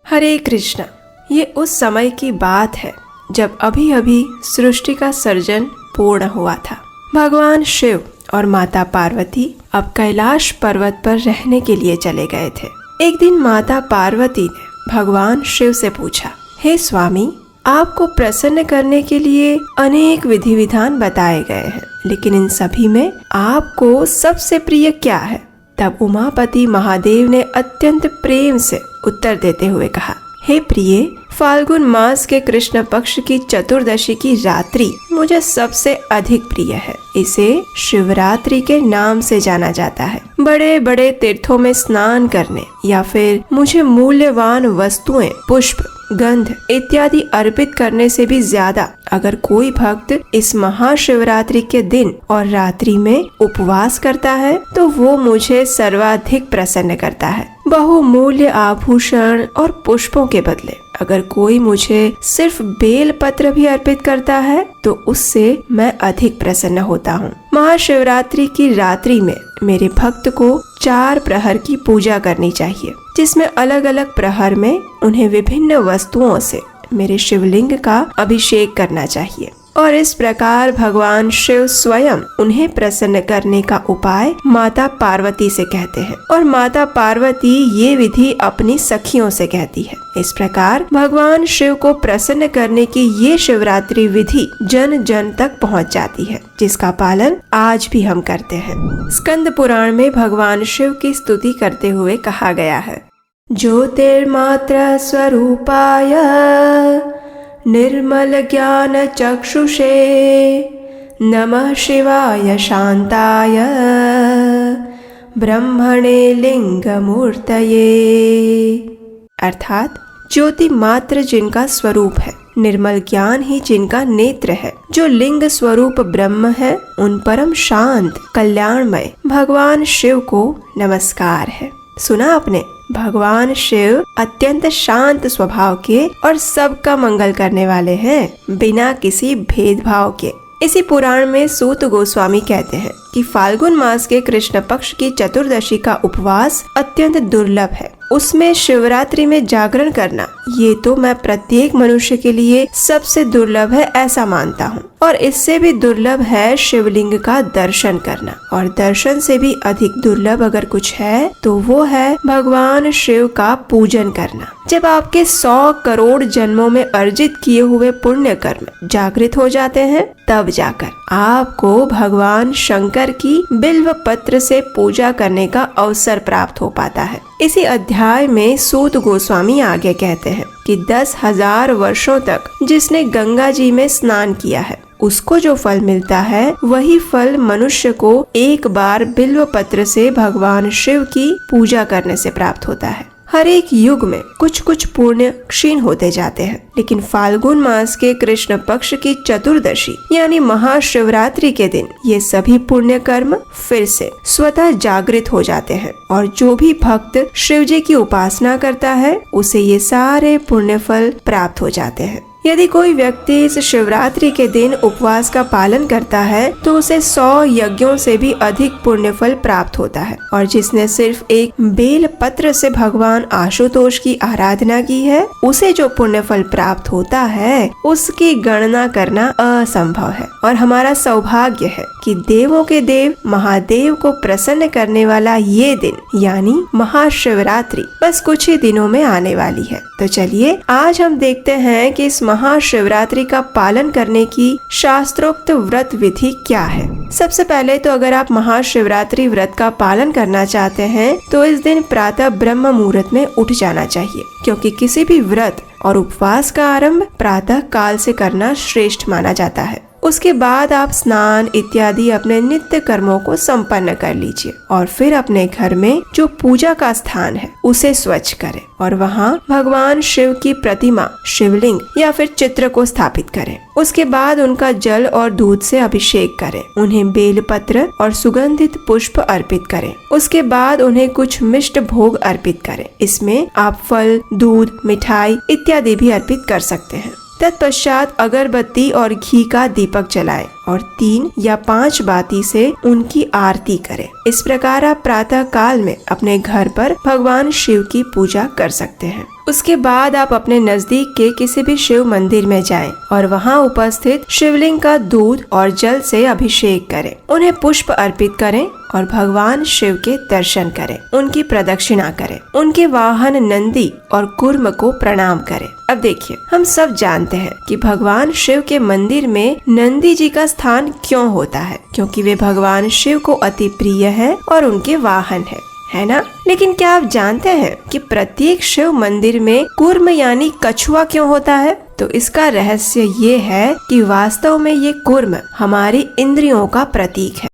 हरे कृष्णा। ये उस समय की बात है जब अभी अभी सृष्टि का सर्जन पूर्ण हुआ था। भगवान शिव और माता पार्वती अब कैलाश पर्वत पर रहने के लिए चले गए थे। एक दिन माता पार्वती ने भगवान शिव से पूछा, हे स्वामी, आपको प्रसन्न करने के लिए अनेक विधि विधान बताए गए हैं, लेकिन इन सभी में आपको सबसे प्रिय क्या है? तब उमापति महादेव ने अत्यंत प्रेम से उत्तर देते हुए कहा, हे प्रिय, फाल्गुन मास के कृष्ण पक्ष की चतुर्दशी की रात्रि मुझे सबसे अधिक प्रिय है। इसे शिवरात्रि के नाम से जाना जाता है। बड़े बड़े तीर्थों में स्नान करने या फिर मुझे मूल्यवान वस्तुएं, पुष्प, गंध इत्यादि अर्पित करने से भी ज्यादा अगर कोई भक्त इस महाशिवरात्रि के दिन और रात्रि में उपवास करता है तो वो मुझे सर्वाधिक प्रसन्न करता है। बहुमूल्य आभूषण और पुष्पों के बदले अगर कोई मुझे सिर्फ बेल पत्र भी अर्पित करता है तो उससे मैं अधिक प्रसन्न होता हूँ। महाशिवरात्रि की रात्रि में मेरे भक्त को 4 प्रहर की पूजा करनी चाहिए, जिसमें अलग अलग प्रहर में उन्हें विभिन्न वस्तुओं से मेरे शिवलिंग का अभिषेक करना चाहिए। और इस प्रकार भगवान शिव स्वयं उन्हें प्रसन्न करने का उपाय माता पार्वती से कहते हैं और माता पार्वती ये विधि अपनी सखियों से कहती है। इस प्रकार भगवान शिव को प्रसन्न करने की ये शिवरात्रि विधि जन जन तक पहुंच जाती है, जिसका पालन आज भी हम करते हैं। स्कंद पुराण में भगवान शिव की स्तुति करते हुए कहा गया है, ज्योतिर्मात्र स्वरूपाय निर्मल ज्ञान चक्षुषे नमः शिवाय शांताय ब्रह्मणे लिंग मूर्तये। अर्थात ज्योति मात्र जिनका स्वरूप है, निर्मल ज्ञान ही जिनका नेत्र है, जो लिंग स्वरूप ब्रह्म है, उन परम शांत कल्याणमय भगवान शिव को नमस्कार है। सुना आपने, भगवान शिव अत्यंत शांत स्वभाव के और सबका मंगल करने वाले हैं, बिना किसी भेदभाव के। इसी पुराण में सूत गोस्वामी कहते हैं कि फाल्गुन मास के कृष्ण पक्ष की चतुर्दशी का उपवास अत्यंत दुर्लभ है। उसमें शिवरात्रि में जागरण करना ये तो मैं प्रत्येक मनुष्य के लिए सबसे दुर्लभ है ऐसा मानता हूँ। और इससे भी दुर्लभ है शिवलिंग का दर्शन करना, और दर्शन से भी अधिक दुर्लभ अगर कुछ है तो वो है भगवान शिव का पूजन करना। जब आपके 100 करोड़ जन्मों में अर्जित किए हुए पुण्य कर्म जागृत हो जाते हैं, तब जाकर आपको भगवान शंकर की बिल्व पत्र से पूजा करने का अवसर प्राप्त हो पाता है। इसी अध्याय में सूत गोस्वामी आगे कहते हैं कि 10,000 वर्षों तक जिसने गंगा जी में स्नान किया है, उसको जो फल मिलता है वही फल मनुष्य को एक बार बिल्व पत्र से भगवान शिव की पूजा करने से प्राप्त होता है। हर एक युग में कुछ कुछ पुण्य क्षीण होते जाते हैं, लेकिन फाल्गुन मास के कृष्ण पक्ष की चतुर्दशी यानी महाशिवरात्रि के दिन ये सभी पुण्य कर्म फिर से स्वतः जागृत हो जाते हैं, और जो भी भक्त शिव जी की उपासना करता है उसे ये सारे पुण्य फल प्राप्त हो जाते हैं। यदि कोई व्यक्ति इस शिवरात्रि के दिन उपवास का पालन करता है तो उसे 100 यज्ञों से भी अधिक पुण्य फल प्राप्त होता है, और जिसने सिर्फ एक बेल पत्र से भगवान आशुतोष की आराधना की है, उसे जो पुण्य फल प्राप्त होता है उसकी गणना करना असंभव है। और हमारा सौभाग्य है कि देवों के देव महादेव को प्रसन्न करने वाला ये दिन यानी महाशिवरात्रि बस कुछ ही दिनों में आने वाली है। तो चलिए आज हम देखते हैं कि इस महाशिवरात्रि का पालन करने की शास्त्रोक्त व्रत विधि क्या है। सबसे पहले तो अगर आप महाशिवरात्रि व्रत का पालन करना चाहते हैं तो इस दिन प्रातः ब्रह्म मुहूर्त में उठ जाना चाहिए, क्योंकि किसी भी व्रत और उपवास का आरंभ प्रातः काल से करना श्रेष्ठ माना जाता है। उसके बाद आप स्नान इत्यादि अपने नित्य कर्मों को संपन्न कर लीजिए, और फिर अपने घर में जो पूजा का स्थान है उसे स्वच्छ करें और वहाँ भगवान शिव की प्रतिमा, शिवलिंग या फिर चित्र को स्थापित करें। उसके बाद उनका जल और दूध से अभिषेक करें, उन्हें बेल पत्र और सुगंधित पुष्प अर्पित करें। उसके बाद उन्हें कुछ मिष्ट भोग अर्पित करें। इसमें आप फल, दूध, मिठाई इत्यादि भी अर्पित कर सकते हैं। तत्पश्चात अगरबत्ती और घी का दीपक जलाएं और 3 या 5 बाती से उनकी आरती करें। इस प्रकार आप प्रातः काल में अपने घर पर भगवान शिव की पूजा कर सकते हैं। उसके बाद आप अपने नजदीक के किसी भी शिव मंदिर में जाएं और वहां उपस्थित शिवलिंग का दूध और जल से अभिषेक करें। उन्हें पुष्प अर्पित करें और भगवान शिव के दर्शन करें, उनकी प्रदक्षिणा करें, उनके वाहन नंदी और कूर्म को प्रणाम करें। अब देखिए, हम सब जानते हैं कि भगवान शिव के मंदिर में नंदी जी का स्थान क्यों होता है, क्योंकि वे भगवान शिव को अति प्रिय है और उनके वाहन है ना। लेकिन क्या आप जानते हैं कि प्रत्येक शिव मंदिर में कूर्म यानी कछुआ क्यों होता है? तो इसका रहस्य ये है कि वास्तव में ये कूर्म हमारी इंद्रियों का प्रतीक है।